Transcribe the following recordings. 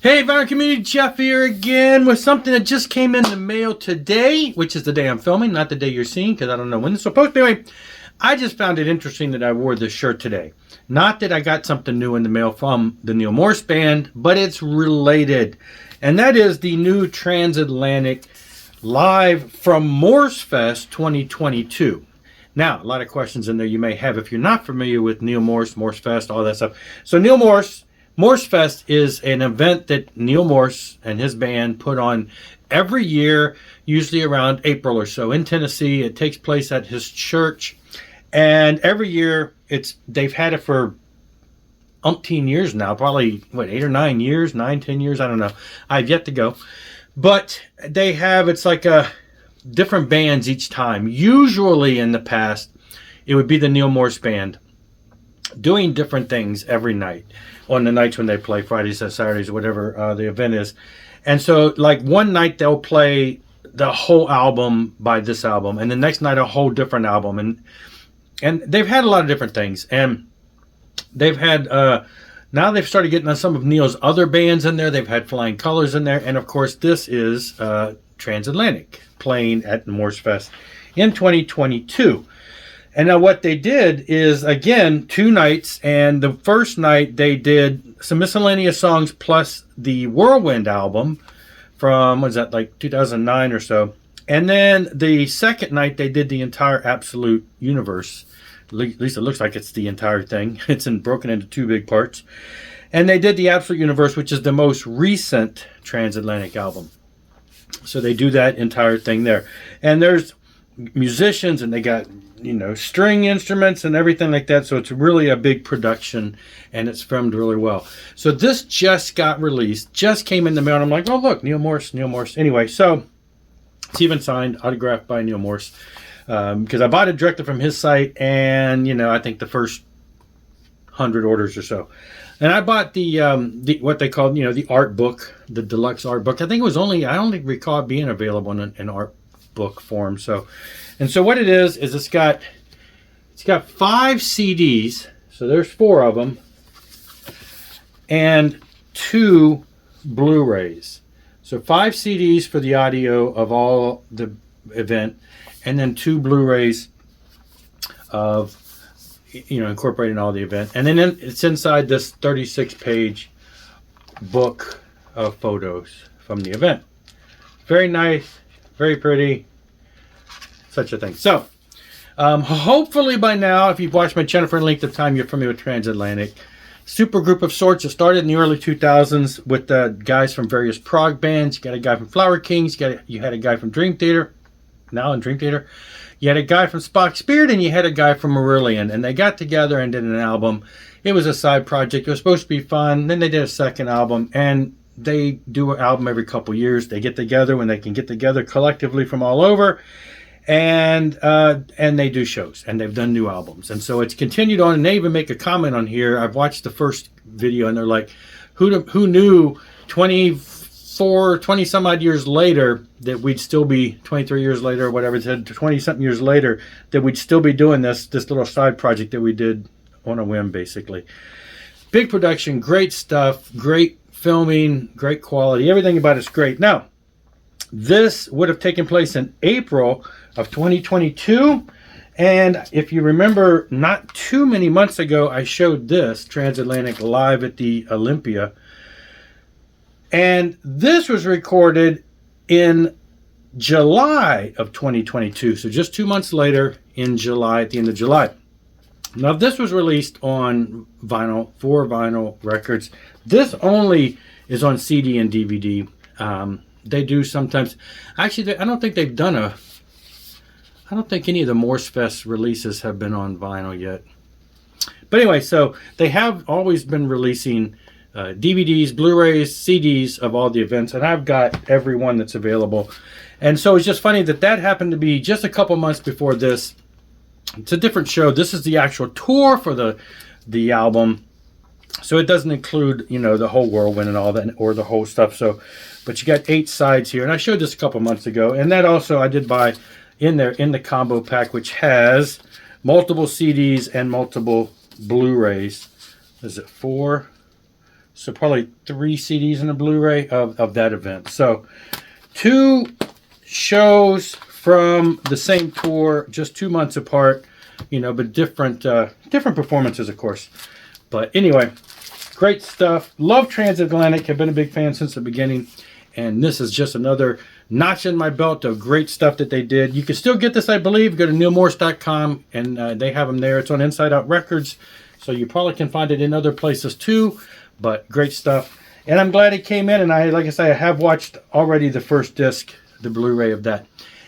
Hey, Vinyl Community, Jeff here again with something that just came in the mail today, which is the day I'm filming, not the day you're seeing, because I don't know when this is supposed to be. Anyway, I just found it interesting that I wore this shirt today. Not that I got something new in the mail from the Neil Morse Band, but it's related. And that is the new Transatlantic live from Morsefest 2022. Now, a lot of questions in there you may have if you're not familiar with Neil Morse, Morsefest, all that stuff. So Neil Morse, Morsefest is an event that Neil Morse and his band put on every year, usually around April or so in Tennessee. It takes place at his church, and every year they've had it for umpteen years now, probably what, 8 or 9 years, 9, 10 years, I don't know. I've yet to go, but it's like a different bands each time. Usually in the past, it would be the Neil Morse Band doing different things every night on the nights when they play, Fridays and Saturdays, whatever the event is. And so like one night they'll play the whole album by this album, and the next night a whole different album. And they've had a lot of different things. And they've had, now they've started getting on some of Neil's other bands in there. They've had Flying Colors in there. And of course, this is Transatlantic playing at Morsefest in 2022. And now what they did is, again, 2 nights. And the first night they did some miscellaneous songs plus the Whirlwind album from, what is that, like 2009 or so. And then the second night they did the entire Absolute Universe. At least it looks like it's the entire thing. It's broken into 2 big parts. And they did the Absolute Universe, which is the most recent Transatlantic album. So they do that entire thing there. And there's musicians, and they got, string instruments and everything like that. So it's really a big production, and it's filmed really well. So this just got released, just came in the mail, and I'm like, oh, look, Neil Morse. Anyway, so it's even signed, autographed by Neil Morse, because I bought it directly from his site, and, I think the first 100 orders or so. And I bought the what they called, the art book, the deluxe art book. I think it was I only recall it being available in art book form. So what it is it's got 5 CDs. So there's 4 of them, and 2 Blu-rays. So 5 CDs for the audio of all the event, and then 2 Blu-rays of incorporating all the event. And then it's inside this 36-page book of photos from the event. Very nice, very pretty, such a thing. So hopefully by now, if you've watched my channel for any length of time, you're familiar with Transatlantic. Super group of sorts. It started in the early 2000s with guys from various prog bands. You got a guy from Flower Kings, you had a guy from Dream Theater, now in Dream Theater. You had a guy from Spock Spirit, and you had a guy from Marillion, and they got together and did an album. It was a side project. It was supposed to be fun. Then they did a second album, and they do an album every couple years. They get together when they can get together collectively from all over, and they do shows, and they've done new albums. And so it's continued on, and they even make a comment on here. I've watched the first video, and they're like, who knew 20 some odd years later that we'd still be 23 years later or whatever it said, 20 something years later, that we'd still be doing this little side project that we did on a whim, basically. Big production, great stuff, great filming, great quality, everything about it's great. Now, this would have taken place in April of 2022, and if you remember, not too many months ago, I showed this Transatlantic live at the Olympia. And this was recorded in July of 2022. So just 2 months later in July, at the end of July. Now this was released on vinyl, 4 vinyl records. This only is on CD and DVD. They do sometimes, actually I don't think they've done I don't think any of the Morsefest releases have been on vinyl yet. But anyway, so they have always been releasing DVDs, Blu-rays, CDs of all the events, and I've got every one that's available. And so it's just funny that happened to be just a couple months before this. It's a different show. This is the actual tour for the album, so it doesn't include the whole Whirlwind and all that, or the whole stuff. So, but you got 8 sides here, and I showed this a couple months ago. And that also I did buy in there in the combo pack, which has multiple CDs and multiple Blu-rays. Is it 4? So probably 3 CDs and a Blu-ray of that event. So 2 shows from the same tour, just 2 months apart, you know, but different performances, of course. But anyway, great stuff. Love Transatlantic. Have been a big fan since the beginning. And this is just another notch in my belt of great stuff that they did. You can still get this, I believe. Go to neilmorse.com, and they have them there. It's on Inside Out Records, so you probably can find it in other places too. But great stuff. And I'm glad it came in. And like I say, I have watched already the first disc, the Blu-ray of that.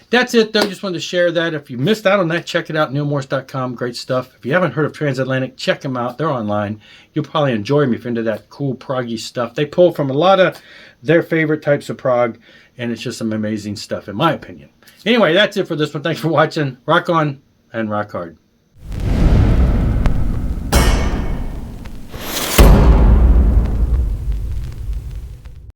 That's it, though. Just wanted to share that. If you missed out on that, check it out, neilmorse.com. Great stuff. If you haven't heard of Transatlantic, check them out. They're online. You'll probably enjoy them if you're into that cool proggy stuff. They pull from a lot of their favorite types of prog, and it's just some amazing stuff, in my opinion. Anyway, that's it for this one. Thanks for watching. Rock on and rock hard.